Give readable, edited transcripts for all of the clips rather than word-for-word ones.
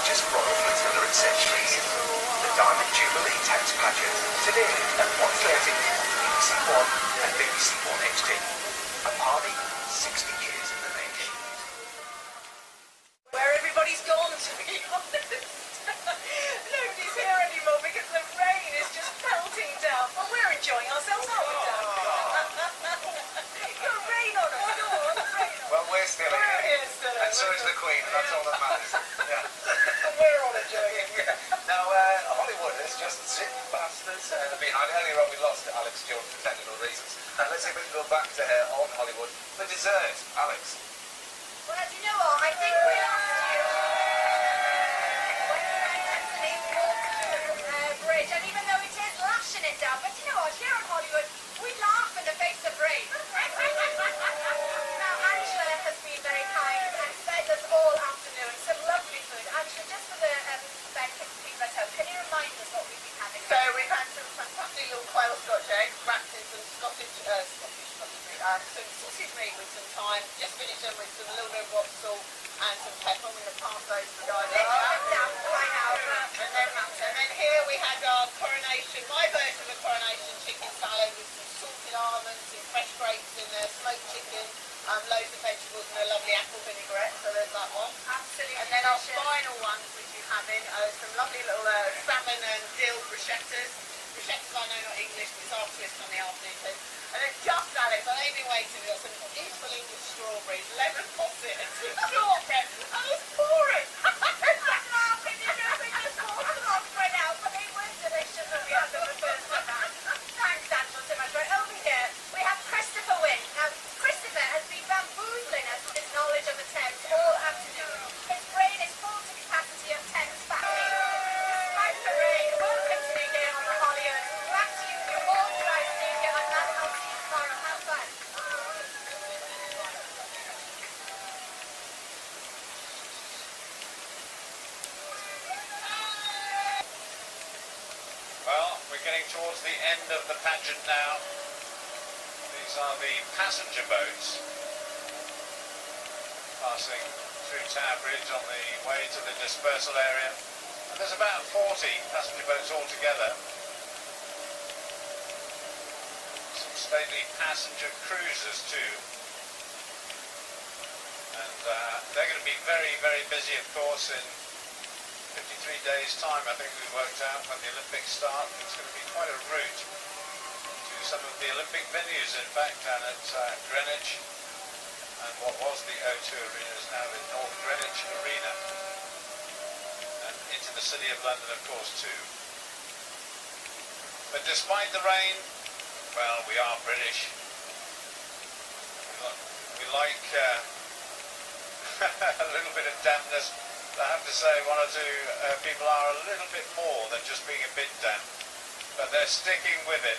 largest royal flotilla in centuries. The Diamond Jubilee Thames Pageant, today at 1:30 on BBC One and BBC One HD. A party 60 years in the making. Where everybody's gone, to be honest. Nobody's here anymore because the rain is just pelting down. But we're enjoying ourselves, aren't we, Dan? You're rain on us. Go on, rain on us. Well, we're still here. And so is the Queen, and that's all that matters. Yeah. And we're all enjoying it. Yeah. Now, Hollywood is just zipping past us behind. Earlier on, we lost Alex Jones for technical reasons. And let's see if we can go back to her on Hollywood for dessert. Alex. Well, do you know what? I think we lost you when Anthony walked through the bridge. And even though it is lashing it down, but you know what? Here in Hollywood, we laugh in the face of rain. Now, Angela has been very kind and fed us all afternoon some lovely food. Angela, just for the benefit of people at home, can you remind us what we've been having? So we've had some fantastic little quail Scotch eggs wrapped in some some sausage meat with some thyme. Just finished them with some little bit of rock salt and some pepper. I'm going to pass those to the guys. And then here we had our coronation, my version of a coronation chicken salad with some salted almonds, some fresh grapes in there, smoked chicken, loads of vegetables and a lovely apple vinaigrette. So there's that one. Absolutely. And then our final ones, which you have in, some lovely little salmon and dill bruschettas. Bruschettas, I know, not English, but it's our twist on the afternoon tea. And then just Alex, I ain't been waiting. We've got some beautiful English strawberries, lemon posset, and some shortbread. And it's pouring. Laughing, you know, we just walked along right now, but they were delicious when we had them the first time. Thanks, Angela, so much. Right over here, we have Christopher Wynn. Now, Christopher has been bamboozling us with his knowledge of the Thames all afternoon. His brain is full to capacity of Thames factory. Despite the rain, welcome to me here on the Hollywood. Back to you for your authorised speaker, and Matt, I'll see you tomorrow. Have fun. Well, we're getting towards the end of the pageant now. These are the passenger boats passing through Tower Bridge on the way to the dispersal area. And there's about 40 passenger boats altogether. Some stately passenger cruisers too. And they're going to be very, very busy, of course, in 53 days' time. I think we've worked out when the Olympics start. It's going to be quite a route to some of the Olympic venues, in fact, down at Greenwich. And what was the O2 Arena is now the North Greenwich Arena. And into the City of London, of course, too. But despite the rain, well, we are British. We like a little bit of dampness. I have to say one or two people are a little bit more than just being a bit damp. But they're sticking with it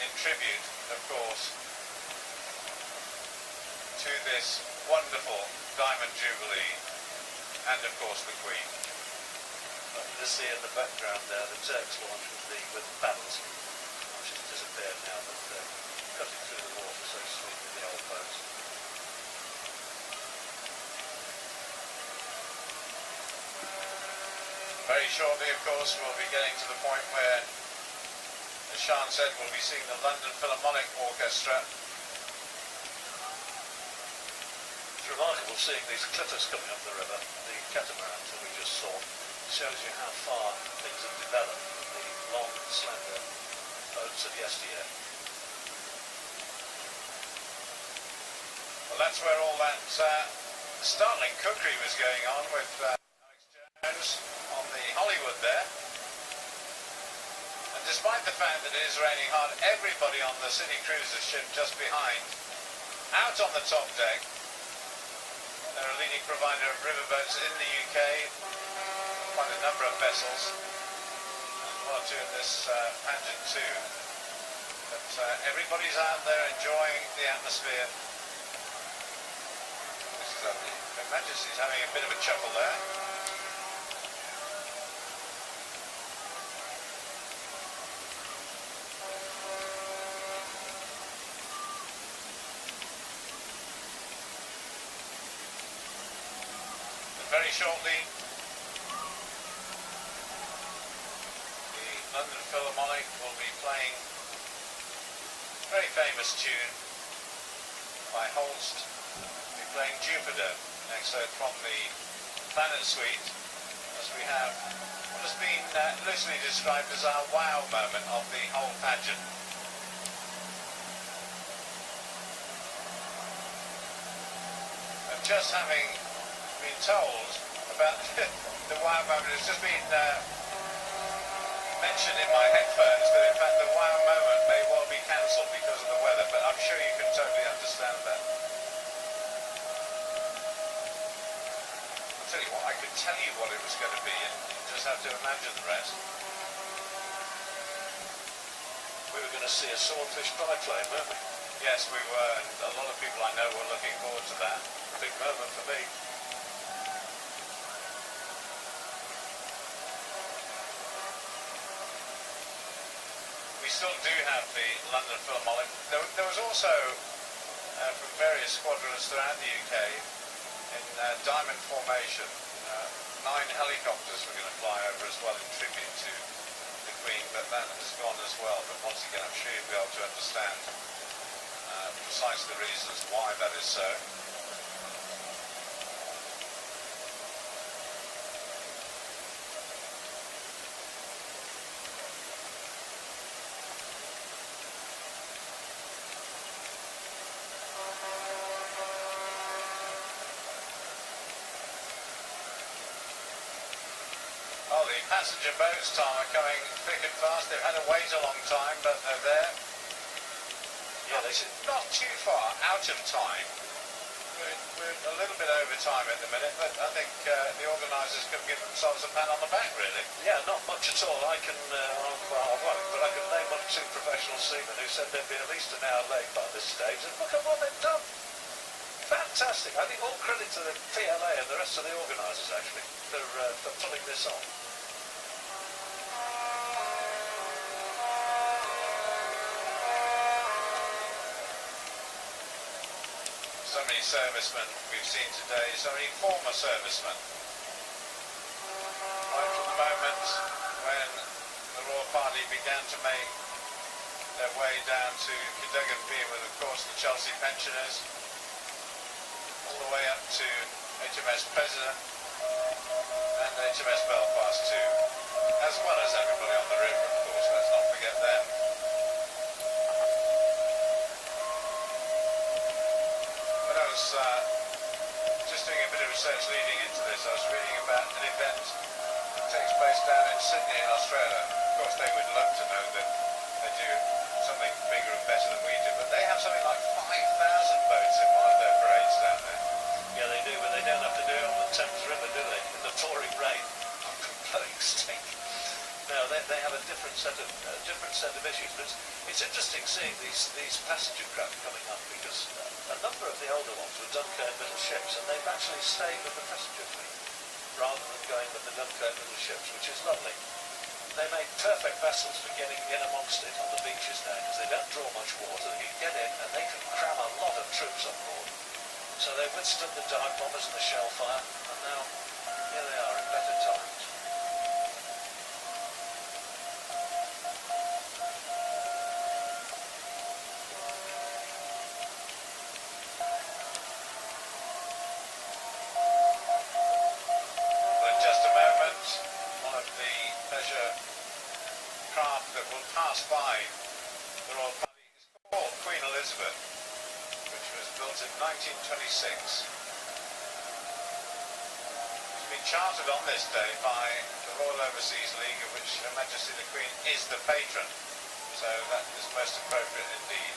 in tribute, of course, to this wonderful Diamond Jubilee and, of course, the Queen. You see in the background there the Turks launch with the paddles. She's disappeared now, but cutting through the water so sweet with the old boats. Very shortly, of course, we'll be getting to the point where, as Sian said, we'll be seeing the London Philharmonic Orchestra. It's remarkable seeing these clippers coming up the river, the catamarans that we just saw. Shows you how far things have developed from the long, slender boats of yesteryear. Well, that's where all that startling cookery was going on with Alex Jones on the Hollywood there. And despite the fact that it is raining hard, everybody on the City Cruiser ship just behind, out on the top deck. They're a leading provider of riverboats in the UK, quite a number of vessels, and one or two in this pageant too. But everybody's out there enjoying the atmosphere. This is lovely. Her Majesty's having a bit of a chuckle there. Very shortly famous tune by Holst, we're playing Jupiter, an excerpt from the Planet Suite, as we have what has been loosely described as our wow moment of the whole pageant. And just having been told about the wow moment, it's just been mentioned in my headphones that in fact the wow moment may well be cancelled because of the weather, but I'm sure you can totally understand that. I'll tell you what, I could tell you what it was going to be and you just have to imagine the rest. We were going to see a swordfish biplane, weren't we? Yes, we were, and a lot of people I know were looking forward to that. Big moment for me. We still do have the London Philharmonic. There was also, from various squadrons throughout the UK, in diamond formation, 9 helicopters were going to fly over as well in tribute to the Queen, but that has gone as well. But once again, I'm sure you'll be able to understand precisely the reasons why that is so. Oh, the passenger boats, Tom, are coming thick and fast. They've had to wait a long time, but they're there. Yeah, this is not too far out of time. We're a little bit over time at the minute, but I think the organisers could give themselves a pat on the back, really. Yeah, not much at all. I can, well, I won't, but I can name 1 or 2 professional seamen who said they'd be at least an hour late by this stage, and look at what they've done. Fantastic. I think all credit to the PLA and the rest of the organisers, actually, for pulling this off. So many servicemen we've seen today, so many former servicemen. Right from the moment when the royal party began to make their way down to Cadogan Pier with, of course, the Chelsea pensioners, all the way up to HMS President and HMS Belfast too, as well as everybody on the river, of course, let's not forget them. But I was just doing a bit of research leading into this. I was reading about an event that takes place down in Sydney in Australia. Of course, they would love to know that they do something bigger and better than we do, but they have something like 5,000 boats in one of their parades down there. Yeah, they do, but they don't have to do it on the Thames River, do they? In the pouring rain. Blowing stink. No, they have a different set of issues. But it's interesting seeing these passenger craft coming up, because a number of the older ones were Dunkirk little ships, and they've actually stayed with the passenger fleet rather than going with the Dunkirk little ships, which is lovely. They make perfect vessels for getting in amongst it on the beaches now, because they don't draw much water. They can get in and they can cram a lot of troops on board. So they withstood the dive bombers and the shell fire, and now here they are in better times. Well, in just a moment, one of the pleasure craft that will pass by the Royal Party is called Queen Elizabeth, which was built in 1926. It's been chartered on this day by the Royal Overseas League, of which Her Majesty the Queen is the patron, so that is most appropriate indeed.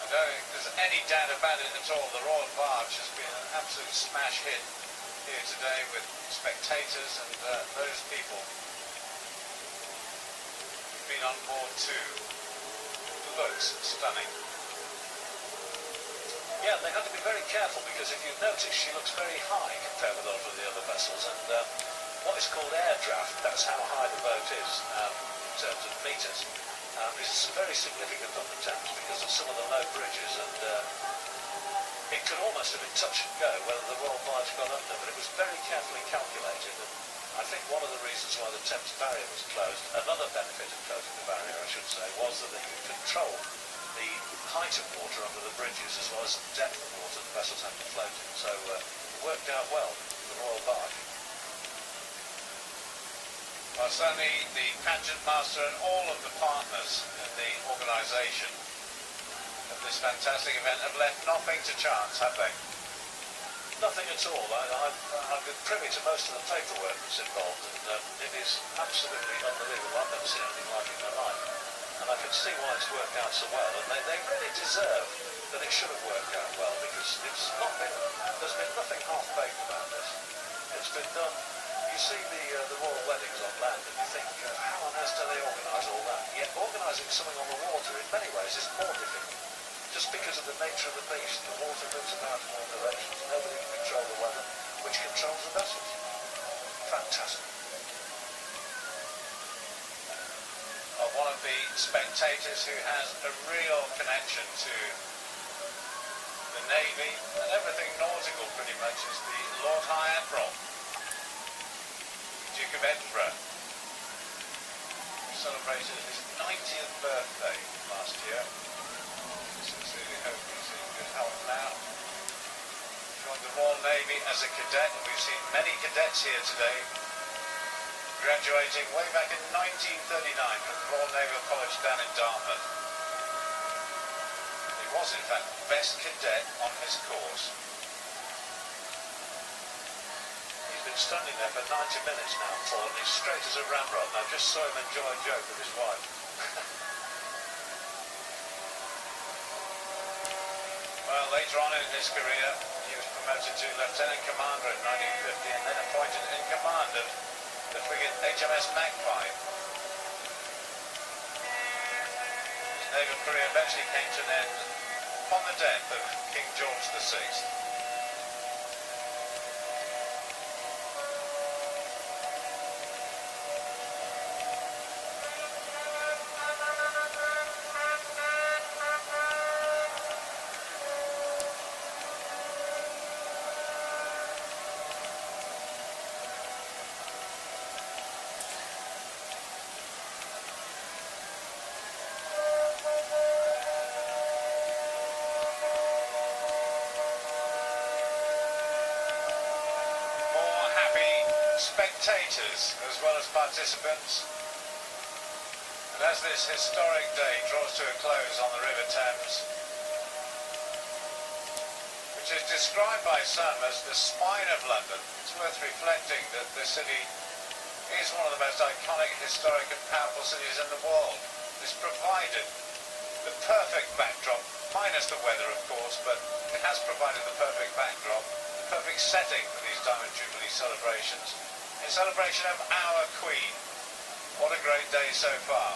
I don't think there's any doubt about it at all. The Royal Barge has been an absolute smash hit here today with spectators and those people who've been on board too. Looks stunning. Yeah, they had to be very careful, because if you notice, she looks very high compared with all of the other vessels, and what is called air draft, that's how high the boat is in terms of metres. This is very significant on the Thames because of some of the low bridges, and it could almost have been touch and go whether the Royal Barge got under, but it was very carefully calculated. And I think one of the reasons why the Thames barrier was closed, another benefit of closing the barrier, I should say, was that they could control the height of water under the bridges as well as the depth of water the vessels had to float in. So it worked out well for the Royal Barge. Well, certainly the pageant master and all of the partners in the organisation of this fantastic event have left nothing to chance, have they? Nothing at all. I've been privy to most of the paperwork that's involved, and it is absolutely unbelievable. I've never seen anything like it in my life. And I can see why it's worked out so well, and they really deserve that it should have worked out well, because there's been nothing half-baked about this. It's been done. You see the royal weddings on land and you think, how on earth do they organise all that? Yet organising something on the water in many ways is more difficult. Just because of the nature of the beast, the water moves about in all directions, nobody can control the weather, which controls the vessels. Fantastic. One of the spectators who has a real connection to the Navy and everything nautical pretty much is the Lord High Admiral, Duke of Edinburgh, who celebrated his 90th birthday last year. Sincerely hope he's in good health now. Joined the Royal Navy as a cadet, and we've seen many cadets here today, graduating way back in 1939 from the Royal Naval College down in Dartmouth. He was in fact best cadet on his course. He's been standing there for 90 minutes now, Paul, and he's straight as a ramrod, and I just saw him enjoy a joke with his wife. Well, later on in his career, he was promoted to Lieutenant Commander in 1950 and then appointed in command of the frigate HMS Magpie. His naval career eventually came to an end upon the death of King George VI. Spectators as well as participants, and as this historic day draws to a close on the River Thames, which is described by some as the spine of London, it's worth reflecting that the city is one of the most iconic, historic and powerful cities in the world. This provided the perfect backdrop, minus the weather of course, but it has provided the perfect backdrop, the perfect setting for these Diamond Jubilee celebrations, in celebration of our Queen. What a great day so far.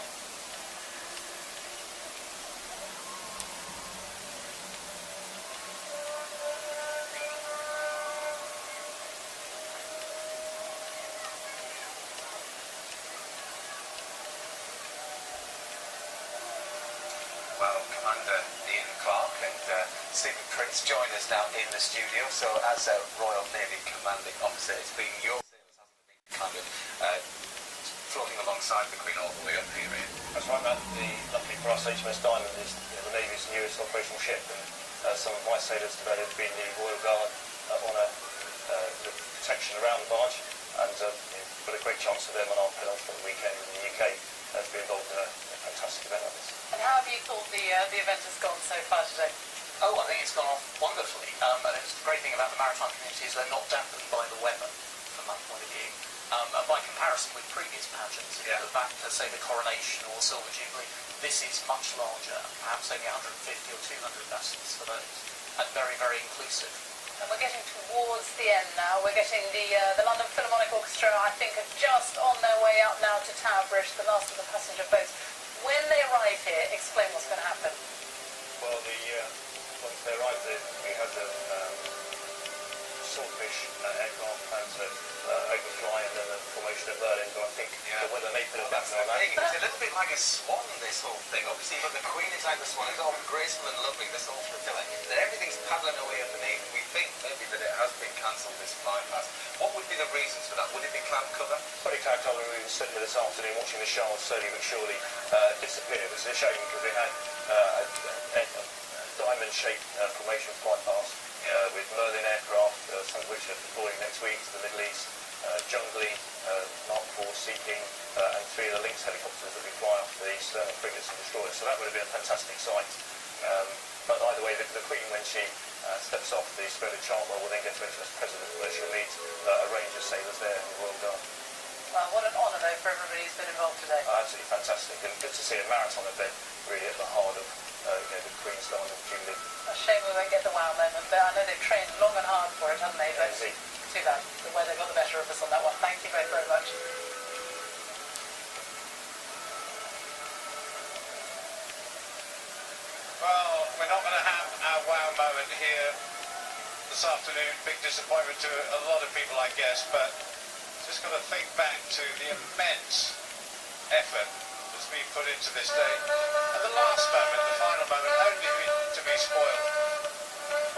Well, Commander Ian Clerk and Stephen Prince join us now in the studio. So as a Royal Navy Commanding Officer, it's been your kind of floating alongside the Queen all the way up here, Ian. That's right, Matt. Luckily for us, HMS Diamond is the Navy's newest operational ship, and some of my sailors today have been the Royal Guard honour the protection around the barge, and got a great chance for them on our penultimate weekend in the UK to be involved in a fantastic event like this. And how have you thought the event has gone so far today? Oh, I think it's gone off wonderfully. And it's the great thing about the maritime community is they're not dampened by the weather, from my point of view. And by comparison with previous pageants, if you look back to, say, the Coronation or Silver Jubilee, this is much larger, perhaps only 150 or 200 vessels for those, and very, very inclusive. And we're getting towards the end now. We're getting the London Philharmonic Orchestra, I think, are just on their way up now to Tower Bridge, the last of the passenger boats. When they arrive here, explain what's going to happen. Well, once they arrive there, we had them Swordfish aircraft planned to overfly and then the formation of Berlin, but I think the weather may put a back on that. It's a little bit like a swan, this whole thing. Obviously, look, the Queen is like the swan. It's all graceful and lovely, this whole flotilla. Then everything's paddling away underneath. We think maybe that it has been cancelled, this flying past. What would be the reasons for that? Would it be cloud cover? Probably cloud cover. We were sitting here this afternoon watching the Shard slowly but surely disappear. It was a shame because we had a diamond-shaped formation fly past with Merlin aircraft, some of which are deploying next week to the Middle East, Jubilee, Mark IV Seeking, and 3 of the Lynx helicopters that we fly off the Sterling frigates and destroyers. So that would have been a fantastic sight. But either way, the Queen, when she steps off the splendid Chartwell, will then get to enter as President, where she'll meet a range of sailors there in the Royal Guard. Well, what an honour, though, for everybody who's been involved today. Absolutely fantastic, and good to see a maritime event really at the heart of the Queen's Diamond Jubilee. A shame we won't get the wow moment, but I know they've trained long and hard for it, haven't they? But too bad, the weather got the better of us on that one. Thank you both very much. Well, we're not going to have our wow moment here this afternoon. Big disappointment to a lot of people, I guess, but just got to think back to the immense effort that's been put into this day. And the last moment, the final moment, only to be spoiled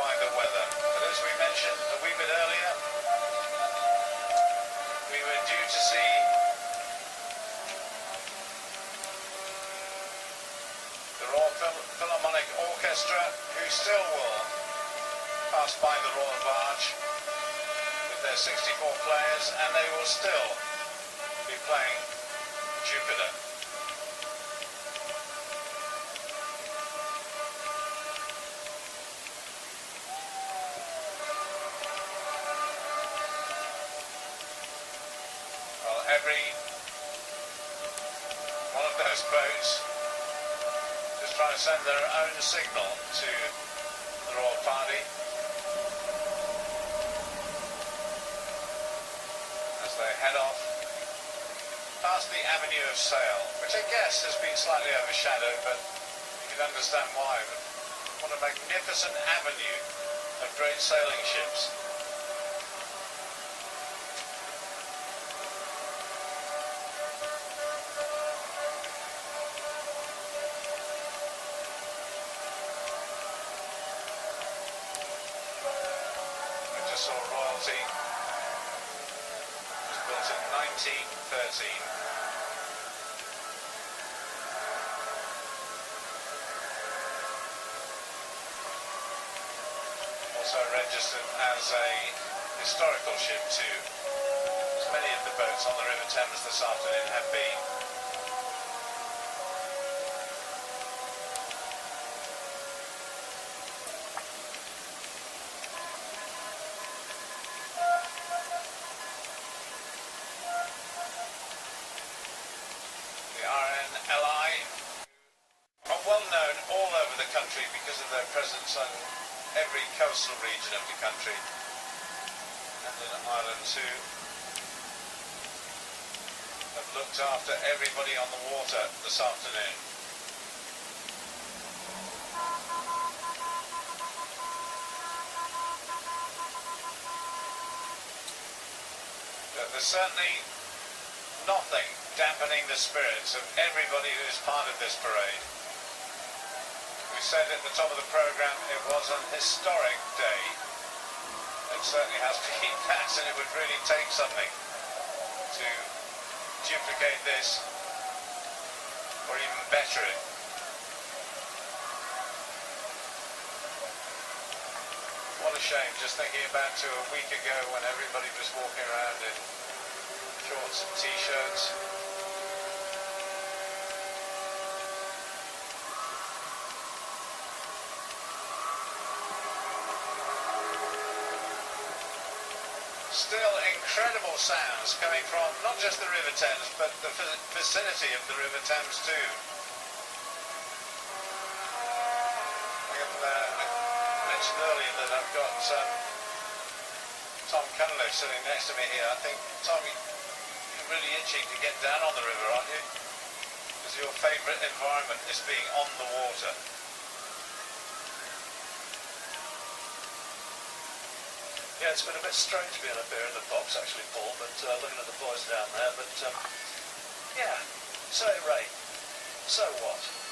by the weather. But as we mentioned a wee bit earlier, we were due to see the Royal Philharmonic Orchestra, who still will pass by the Royal Barge with their 64 players, and they will still be playing Jupiter. Well, every one of those boats just trying to send their own signal to the royal party as they head off past the Avenue of Sail, which I guess has been slightly overshadowed, but you can understand why. But what a magnificent avenue of great sailing ships. We just saw royalty. It was built in 1913. Also registered as a historical ship too, as many of the boats on the River Thames this afternoon have been. The RNLI are well known all over the country because of their presence on every coastal region of the country, and in Ireland too, have looked after everybody on the water this afternoon. But there's certainly nothing dampening the spirits of everybody who is part of this parade. We said at the top of the programme it was an historic day. It certainly has been that, and it would really take something to duplicate this or even better it. What a shame, just thinking back to a week ago when everybody was walking around in shorts and t-shirts. Still incredible sounds coming from not just the River Thames, but the vicinity of the River Thames too. I mentioned earlier that I've got Tom Cunliffe sitting next to me here. I think, Tom, you're really itching to get down on the river, aren't you? Because your favourite environment is being on the water. Yeah, it's been a bit strange being up here in the box actually, Paul, but looking at the boys down there, but yeah, so it rained. So what?